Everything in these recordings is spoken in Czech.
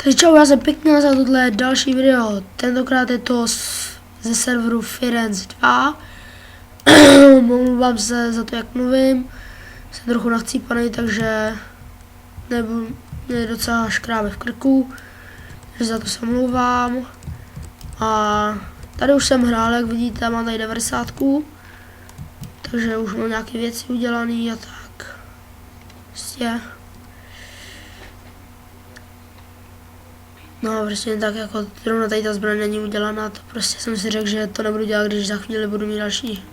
Takže čau, já jsem pěkně za tohle další video. Tentokrát je to ze serveru Firenze 2. Omlouvám se za to, jak mluvím. Jsem trochu nachcípaný, takže mě docela škrábe v krku. Takže za to se omlouvám. A tady už jsem hrál, jak vidíte, mám tady 90. Takže už mám nějaké věci udělané a tak. Prostě. No, prostě tak jako zrovna tady ta zbraň není udělaná, to prostě jsem si řekl, že to nebudu dělat, když za chvíli budu mít další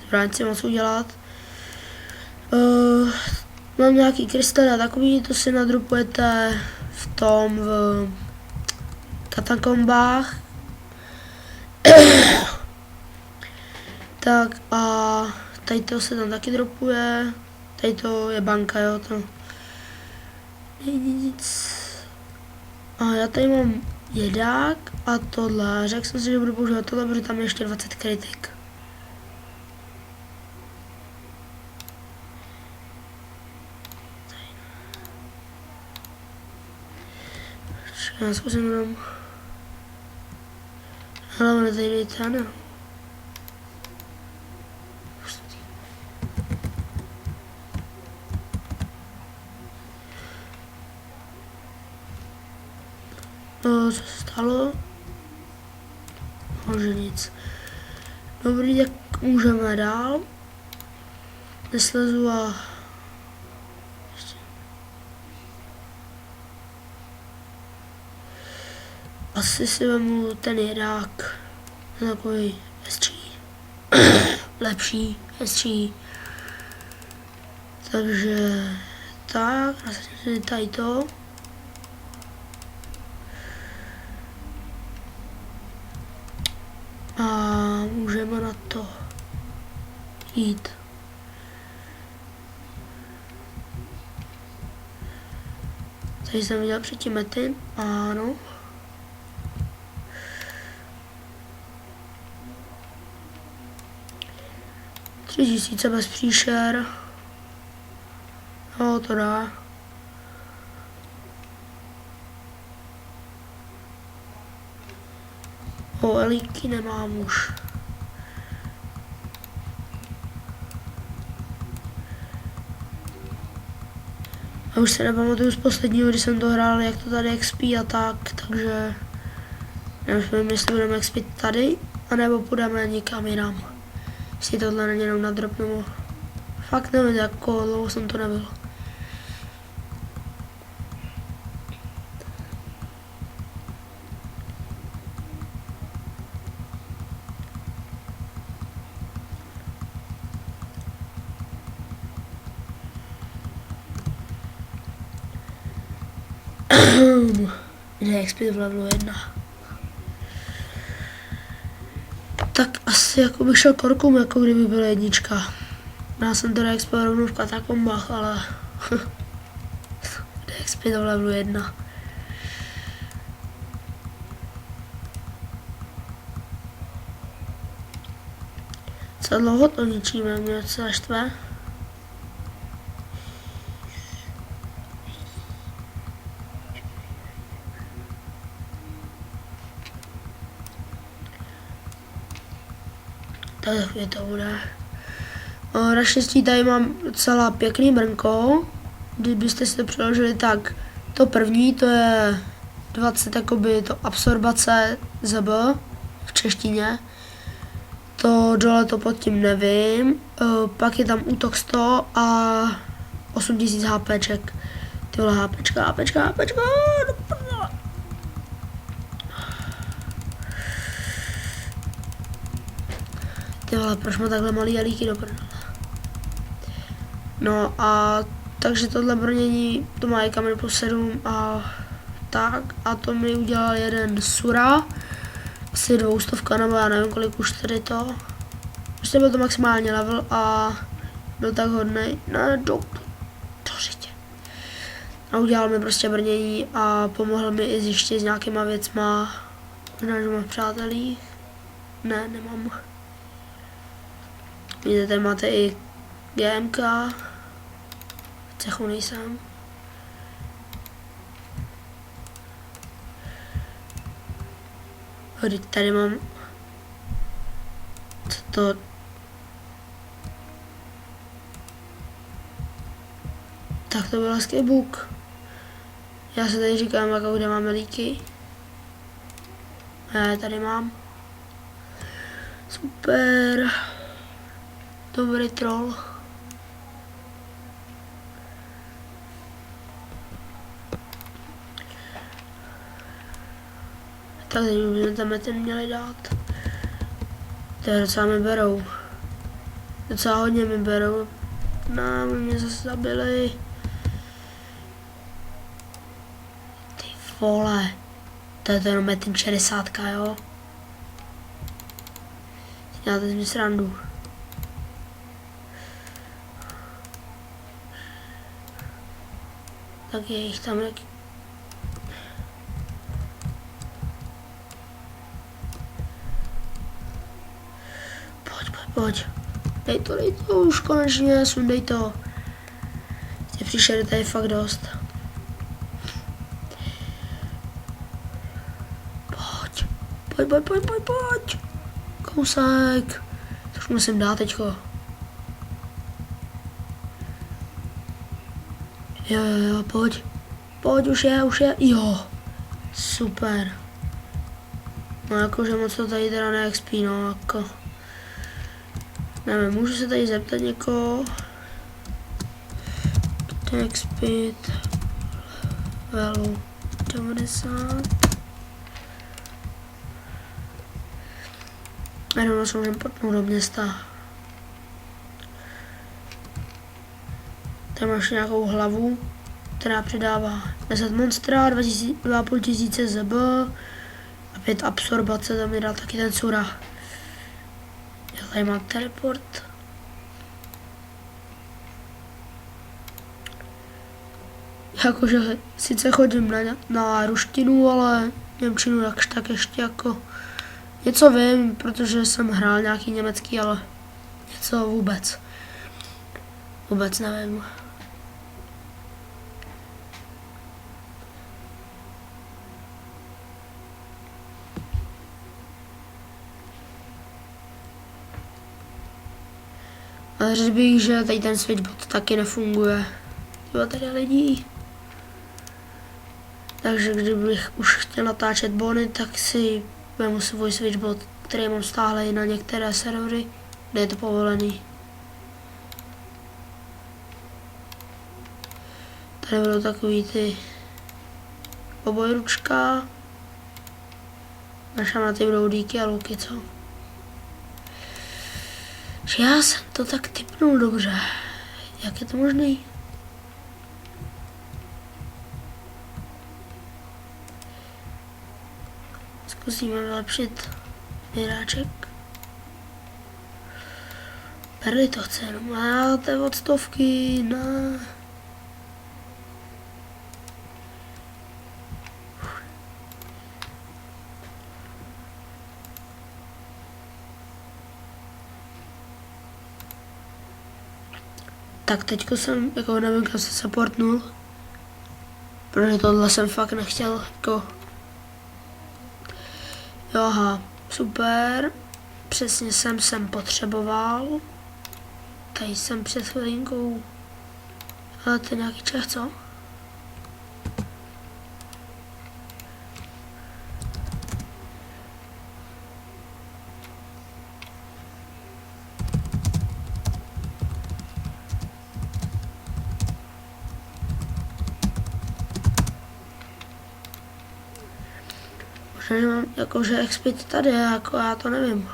zbraň si moc udělat. Mám nějaký krystaly a takový, to si nadrupujete v katakombách. Tak a tady to se tam taky dropuje, tady to je banka, jo, to není nic. A já tady mám jedák a tohle. Řekl jsem si, že budu používat tohle, protože tam je ještě 20 kritik. Já zkusím jenom. Hlavně tady dejte, ano. Co se stalo? Že nic. Dobrý, tak můžeme dál. Neslezu a... Asi si vemu ten jedák. Takový hezčí. Lepší, hezčí. Takže... Tak, nasadím si tady to. A můžeme na to jít. Tady jsem viděl předtím mety, ano. $3000 bez příšer. No, to dá. Elíky nemám už. A už se nepamatuju z posledního, když jsem to hrál, jak to tady expí a tak, takže nevím, jestli budeme expít tady, anebo půjdeme někam jinam. Jestli tohle není jenom na drop, nebo fakt nevím, jako dlouho jsem to nebyl. Kde je expit v levelu 1. Tak asi jako bych šel korkum, jako kdyby byla jednička. Já jsem teda expil rovnou v katakombách, ale... Kde je expit v levelu 1. Co dlouho to ničíme, mě docela štve. Tak je to bude. Naštěstí tady mám docela pěkný brnko. Kdybyste si to přeložili, tak to první, to je 20, jakoby to absorbace ZB v češtině. To dole to pod tím nevím. Pak je tam útok 100 a 8000 HPček. Tyhle HPčka. Ty vole, proč má takhle malý elíky do prdele? No a takže tohle brnění, to má i kamen plus 7 a tak. A to mi udělal jeden Sura. Asi 200 nebo já nevím kolik už tady to. Prostě byl to maximální level a byl tak hodnej na dobu. To řitě. A udělal mi prostě brnění a pomohl mi i ještě s nějakýma věcma. Možná, že mám přátelí. Ne, nemám. Vidíte, tady máte i GMK. V cechu nejsem. Teď tady mám... Co to... Tak to byl hezký buk. Já se tady říkám, jako kde máme líky. Já je tady mám. Super. Dobrý troll. Tak teď bychom tam ten měli dát. To je docela mi berou. Docela hodně mi berou. No, mě zase zabili. Ty vole. To je to jenom ten 60, jo. Děláte z mě srandu. Tak je jich tam jak... Pojď. Dej to už konečně, sundej to. Jste přišli tady fakt dost. Pojď. Kousek. To už musím dát teďko. Jo, pojď. Pojď, už je. Jo. Super. No jakože moc to tady teda neexpí, no jako. Nevím, můžu se tady zeptat někoho. Expit. Velu 90. Jenom se můžeme potnout do města. Tady máš nějakou hlavu, která přidává 10 monstra, 2500 ZB a 5 absorbace, tam mi dá taky ten sura. Já tady mám teleport. Jakože sice chodím na ruštinu, ale němčinu jakž tak ještě jako něco vím, protože jsem hrál nějaký německý, ale něco vůbec nevím. Ale řekl bych, že tady ten switchbot taky nefunguje. Jo, tady lidí. Takže kdybych už chtěl natáčet bony, tak si vemu svůj switchbot, který mám stále na některé servery, kde je to povolený. Tady budou takový ty obojručka. Naša na ty budou díky a luky, co? Že já jsem to tak tipnul dobře. Jak je to možný? Zkusíme vylepšit hráček. Perly to chce jenom, a to je od 100, ne. Tak teďko jsem, jako nevím, kam se supportnul, protože tohle jsem fakt nechtěl, jako. Jo, aha, super, přesně jsem potřeboval, tady jsem před chvilinkou, ale to je nějaký Čech, co? Možná, že mám jakože expit tady, jako já to nevím.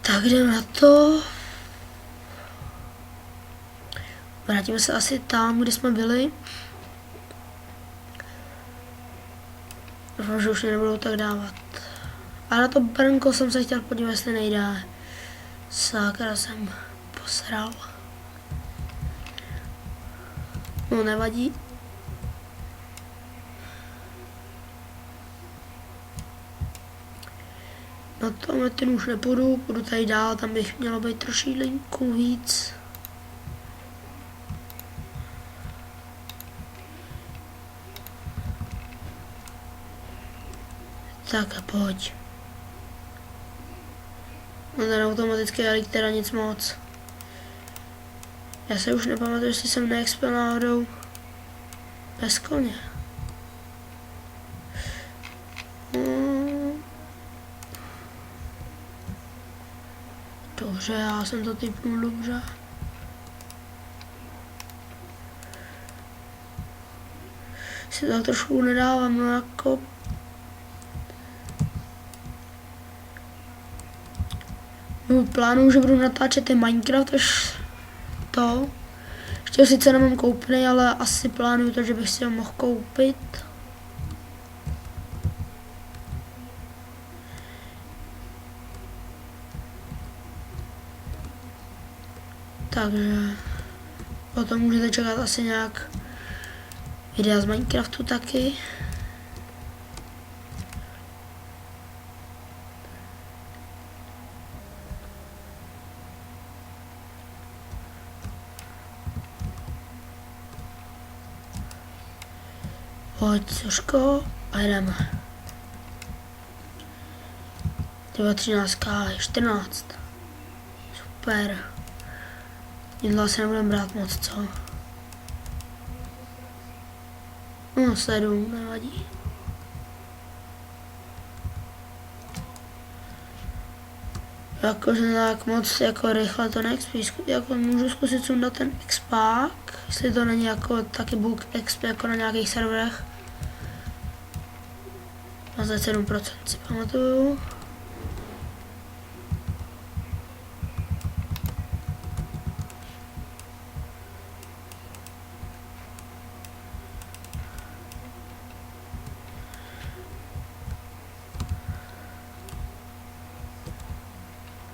Tak jdeme na to. Vrátíme se asi tam, kde jsme byli. Doufám, že už mě nebudou tak dávat. A na to brnko jsem se chtěl podívat, jestli nejde. Sakra, jsem posral. No, nevadí. Na tomhle ten už nepůjdu, půjdu tady dál, tam bych mělo být trošilinku víc. Tak a pojď. No ten automatický alik teda nic moc. Já se už nepamatuju, jestli jsem neexpil náhodou bez koně. Dobře, já jsem to typnul dobře. Si to trošku nedávám, no jako... No, plánuju, že budu natáčet ten Minecraft až to. Ještě sice nemám koupený, ale asi plánuju to, že bych si ho mohl koupit. Takže potom můžete čekat asi nějak videa z Minecraftu taky. Pojď, Suško, a jdeme. Tyba 13, 14. Super. Jídla se nebudeme brát moc, co? No, 7, nevadí. Jakože tak moc jako rychle to neexpí, jako můžu zkusit sundat ten expák, jestli to není jako taky bug exp jako na nějakých serverech. 27% si pamatuju.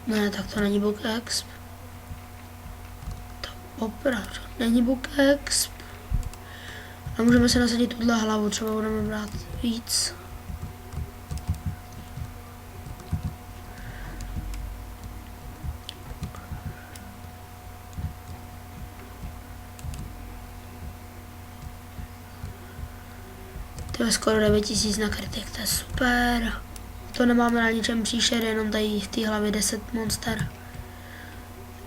Ne, tak to není book exp. To opravdu není book exp. A můžeme se nasadit tuhle hlavu, třeba budeme brát víc. To je skoro 9000 na kritik, to je super. To nemáme na ničem příšer, jenom tady v té hlavě 10 monster.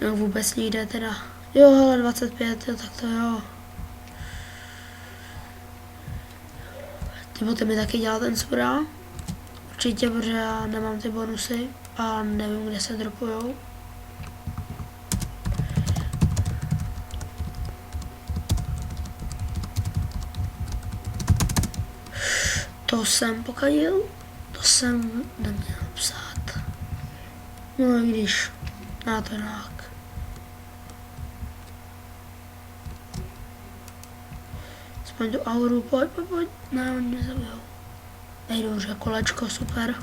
No vůbec nikde teda. Jo, hele, 25, jo, tak to jo. Ty boty mi taky dělá ten sura. Určitě, protože já nemám ty bonusy a nevím, kde se dropujou. To jsem pokadil. To jsem neměl psát. No i když, na to nějak. Aspoň tu auru, pojď. Ne, oni mě zabijou. Nejdu už kolečko, super.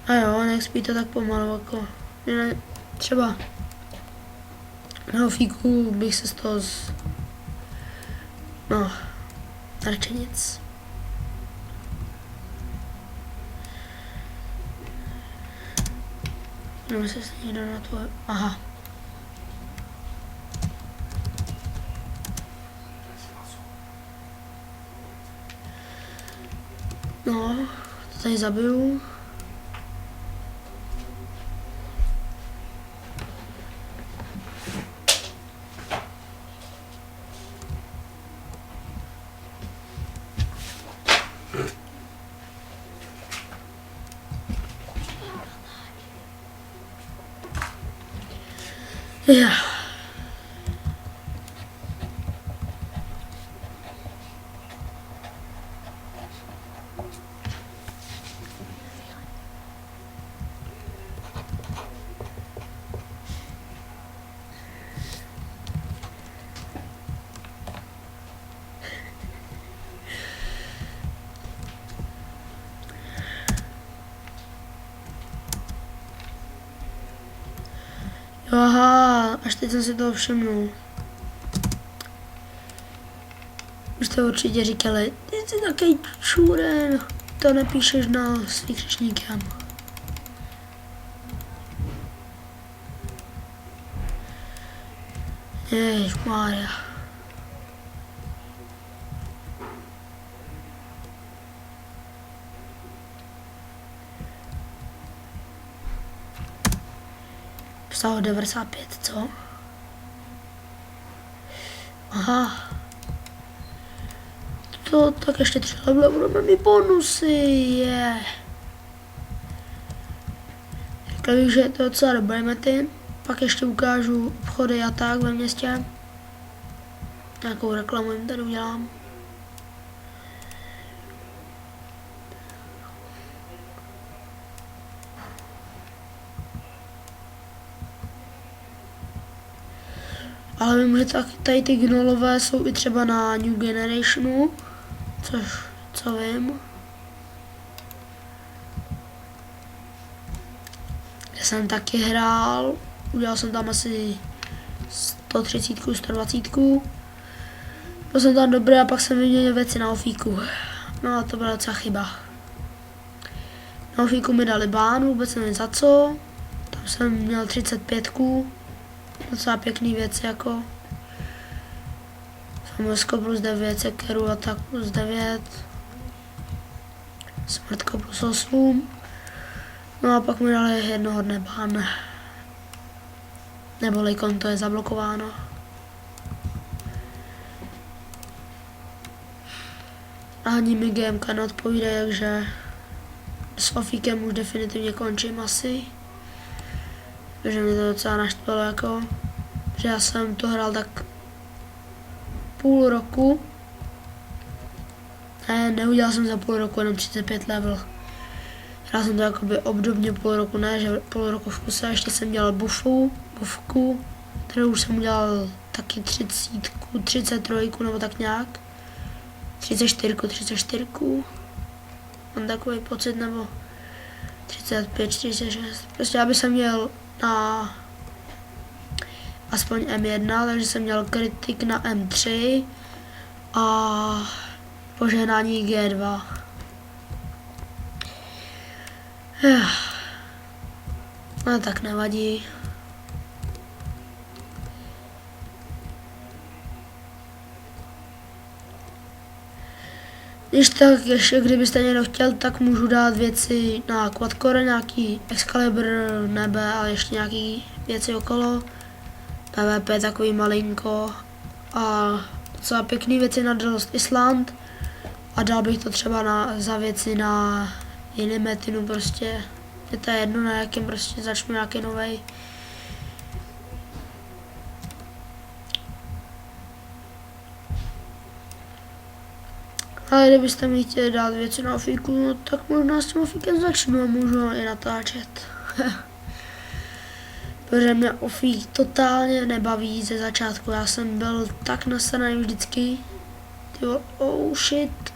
A jo, nexpí to tak pomalu, jako. Ne, třeba na ofíku bych se z toho no, radši nic. Jenom se někdo na tvoje... Aha. No, to tady zabiju. Ja. Aha, až teď jsem si toho všimnul. Už jste určitě říkali, ty jsi takový čůren, to nepíšeš na s výkřičníkem. Ježišmarja. Psal 95, co? Aha. To tak ještě 3 levely budeme mít bonusy, je. Řekl bych, že je to docela dobré mety. Pak ještě ukážu obchody a tak ve městě. Nějakou reklamu jim tady udělám. Ale vím, že tady ty gnolové jsou i třeba na New Generationu, co vím. Kde jsem taky hrál, udělal jsem tam asi 130, 120. Byl jsem tam dobrý a pak jsem vyměnil věci na ofíku. No a to byla docela chyba. Na ofíku mi dali bán, vůbec nevím za co. Tam jsem měl 35. Docela pěkný věci jako Famosko plus 9, Sekeru a tak plus 9, Smrtko plus 8, no a pak mi dali jednoho dne ban, neboli konto je zablokováno. Ani mi GMK neodpovídají, takže s ofíkem už definitivně končím asi. Takže mě to docela naštvalo jako, že já jsem to hrál tak půl roku. Ne, neudělal jsem za půl roku jenom 35 level. Hrál jsem to jakoby obdobně půl roku, ne, že půl roku v kuse, ještě jsem dělal bufku, kterou už jsem udělal taky 33 nebo tak nějak. 34. Mám takový pocit, nebo 35, 46. Prostě aby jsem měl na aspoň M1, takže jsem měl kritik na M3 a požehnání G2. No tak nevadí. Když tak ještě, kdybyste někdo chtěl, tak můžu dát věci na quadcore, nějaký Excalibur, nebe a ještě nějaký věci okolo. PvP takový malinko a docela pěkný věci na The Lost Island a dal bych to třeba za věci na jiný metinu prostě. Je to jedno, na jakým prostě začnu nějaký novej. Ale kdybyste mi chtěli dát věci na ofíku, no, tak možná s tím ofíkem začnu a můžu i natáčet. Protože mě ofík totálně nebaví ze začátku, já jsem byl tak nasraný vždycky. Tyjo, oh shit.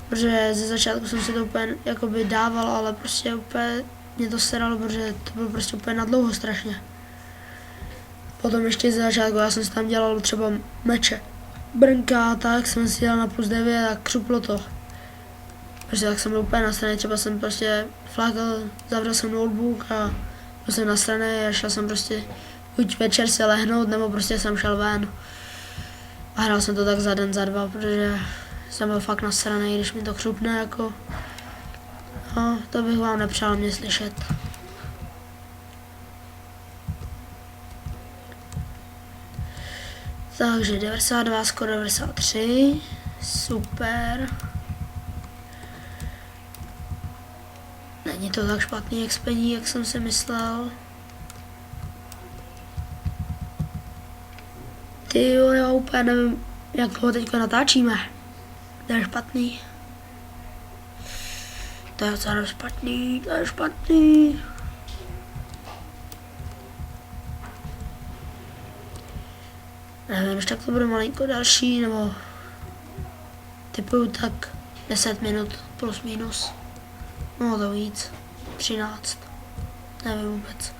Protože ze začátku jsem si to úplně jakoby dával, ale prostě úplně mě to seralo, protože to bylo prostě úplně nadlouho strašně. Potom ještě ze začátku já jsem si tam dělal třeba meče. Brnka, tak jsem si dělal na plus 9 a křuplo to. Protože tak jsem byl úplně nasraný, třeba jsem prostě flakl, zavřel jsem notebook a byl jsem nasraný a šel jsem prostě buď večer se lehnout, nebo prostě jsem šel ven. A hrál jsem to tak za den, za dva, protože jsem byl fakt nasraný, když mi to křupne jako. No, to bych vám nepřál mě slyšet. Takže 92, skoro 93, super. Není to tak špatný expedí, jak jsem si myslel. Tyjo, já úplně nevím, jak ho teďka natáčíme. To je špatný. To je docela špatný, to je špatný. Nevím, už tak to bude malinko další, nebo typuju tak 10 minut plus minus. No to víc, 13, nevím vůbec.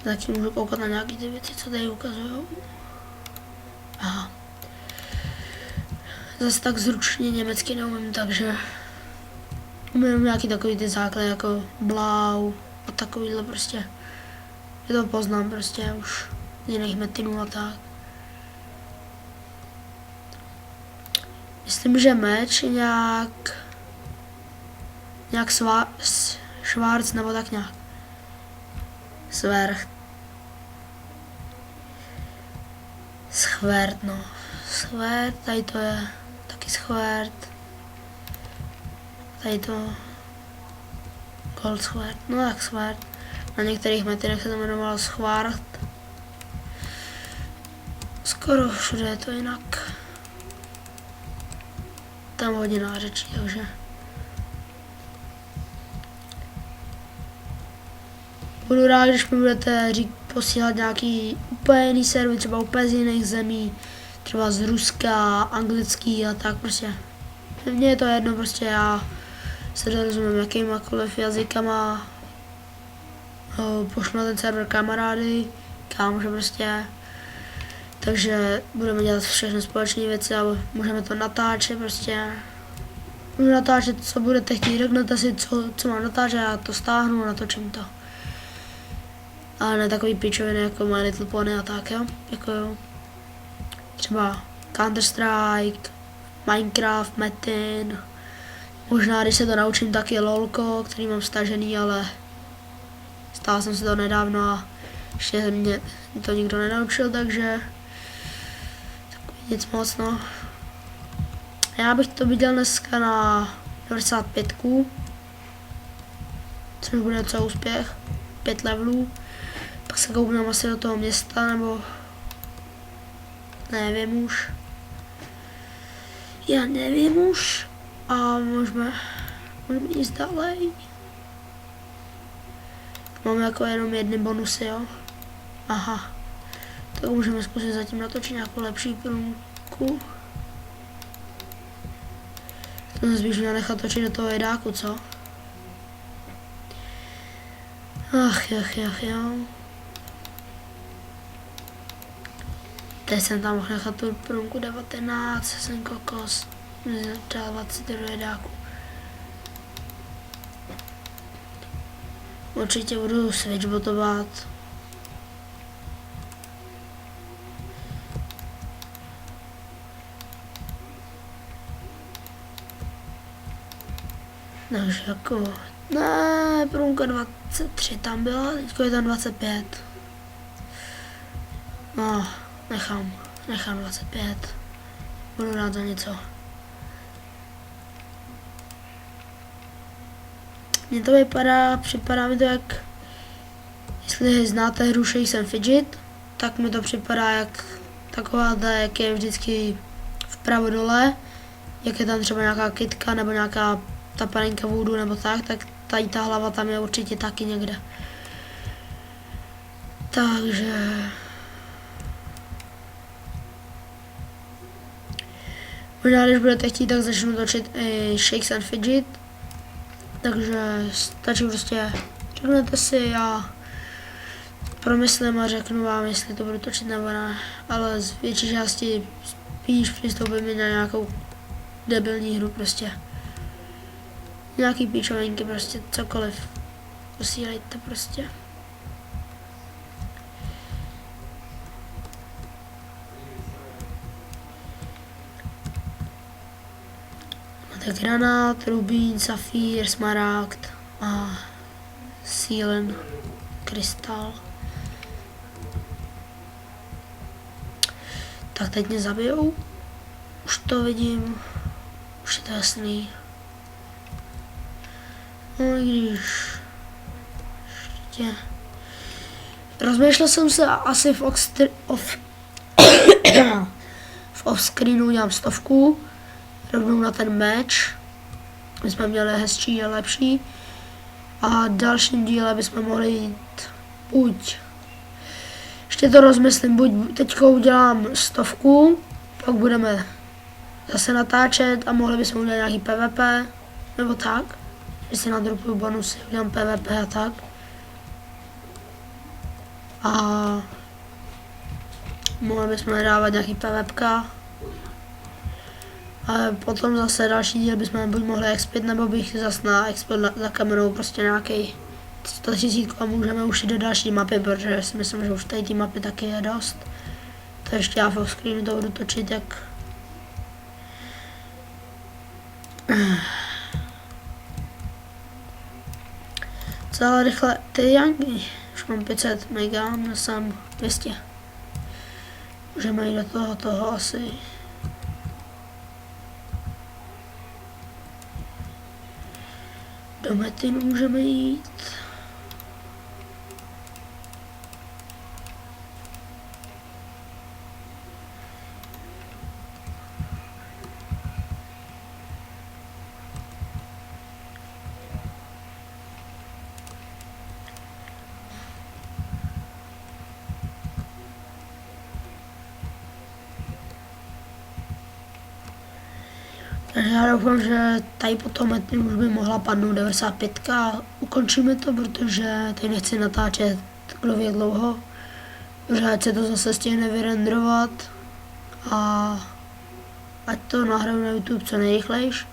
taky můžu koukat na nějaké ty věci, co tady ukazují. Aha. Zase tak zručně německy neumím, takže umím nějaký takový ty základy jako blau a takovýhle prostě. Je to poznám prostě už z jiných metinů a tak. Myslím, že meč je nějak Schwarz nebo tak nějak. Schwert, no. Schwert, tady to je taky Schwert. Tady to Gold Schwert, no tak Schwert. Na některých metinech se to jmenovalo Schwart. Skoro všude je to jinak. Tam hodně nářečí, takže budu rád, když mi budete posílat nějaký úplně jiný server, třeba úplně z jiných zemí, třeba z Ruska, anglický a tak prostě. Mně je to jedno, prostě já se dorozumím jakýmakoliv jazykama, pošlu na ten server kamarády, kámože prostě. Takže budeme dělat všechny společné věci a můžeme to natáčet prostě. Můžu natáčet, co budete chtít, řeknete si, co mám natáčet, já to stáhnu a natočím to. Ale ne takový pičoviny jako My Little Pony a tak, jo. Jako jo. Třeba Counter-Strike, Minecraft, Metin. Možná, když se to naučím, taky LOLko, který mám stažený, ale stál jsem se to nedávno a ještě mě to nikdo nenaučil, takže takový nic moc, no. Já bych to viděl dneska na 95, což bude docela úspěch, 5 levelů. Pak se koupím asi do toho města, nebo nevím už. Já nevím už. A můžeme jít dalej. Máme jako jenom jedny bonusy, jo. Aha. Tak můžeme zkusit zatím natočit nějakou lepší průmku. To jsem spíš měl nechat točit do toho jedáku, co? Ach, jo. Teď jsem tam mohl nechat tu průmku 19, jsem kokos. Třeba 20 do jedáku. Určitě budu switchbotovat. Takže jako, ne, průmka 23 tam byla, teďko je tam 25. No, nechám 25. Budu rád za něco. Mně to připadá mi to jak, jestli znáte hru Shakes and Fidget, tak mi to připadá jak taková ta, jak je vždycky vpravo dole, jak je tam třeba nějaká kytka nebo nějaká ta panenka voodoo nebo tak tady ta hlava tam je určitě taky někde. Takže možná, když budete chtít, tak začnu točit i Shakes and Fidget. Takže stačí prostě, řeknete si, já promyslím a řeknu vám, jestli to budu točit nebo ne. Ale z větší části spíš přistoupím na nějakou debilní hru prostě. Nějaký píčovinky prostě, cokoliv. Posílejte prostě. Máte granát, rubín, safír, smaragd a sílen, krystal. Tak teď mě zabijou. Už to vidím. Už je to jasný. No i když ještě rozmýšlel jsem se asi v off-screenu udělám 100, rovnou na ten meč, my jsme měli hezčí a lepší a dalším díle bychom mohli jít buď, ještě to rozmyslím, buď teďko udělám 100, pak budeme zase natáčet a mohli bychom udělat nějaký PvP, nebo tak. Že si nadropuju bonusy, udělám PvP a tak. a mohli bychom dávat nějaký PvPka. A potom zase další díl bychom buď mohli expit, nebo bych zase na expit za kamerou prostě nějaký 130 a můžeme už jít do další mapy, protože si myslím, že už tady té mapy taky je dost. To ještě já v screenu to budu točit jak... Celé rychle ty Yangy. Už mám 500 mega, měl jsem 200. Můžeme jít do toho asi. Do Metinu můžeme jít. Takže já doufám, že tady potom už by mohla padnout 95 a ukončíme to, protože tady nechci natáčet kdo ví dlouho, protože ať se to zase stihne vyrenderovat a ať to nahraju na YouTube co nejrychlejš.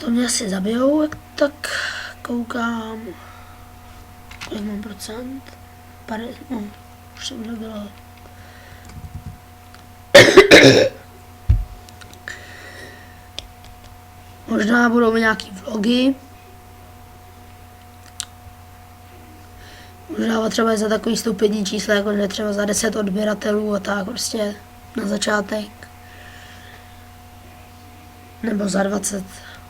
To mě asi zabijou, jak tak koukám. Kolik mám procent? No, už jsem nebylo. Možná budou nějaký vlogy. Možná třeba za takový stupidní čísla, jako že třeba za 10 odběratelů a tak prostě na začátek. Nebo za 20.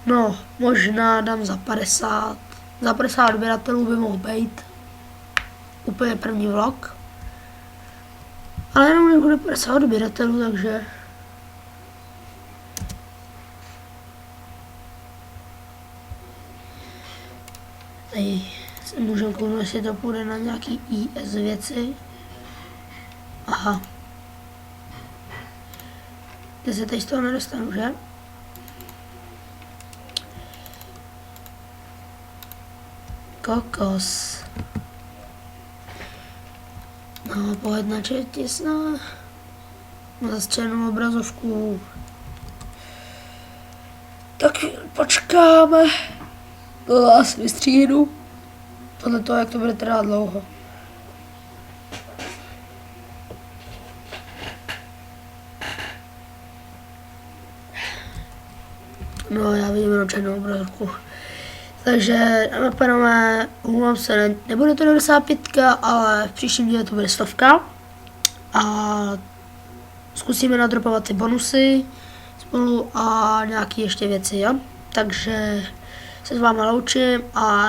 No, možná dám za 50. Za 50 odběratelů by mohl být úplně první vlog. Ale jenom nebude 50 odběratelů, takže... Tady si můžeme kouknout, jestli to půjde na nějaký IS věci. Aha. Ty se teď z toho nedostanu, že? Kokos. No, pojď na četisná. Mám zase černou obrazovku. Tak počkáme. To vás vystříhnu. Podle toho, jak to bude trvat dlouho. No, já vidím jenom černou obrazovku. Takže napademe, umluvám se, nebude to 95, ale v příštím díle to bude 100. A zkusíme nadropovat ty bonusy spolu a nějaké ještě věci, jo. Takže se s váma loučím a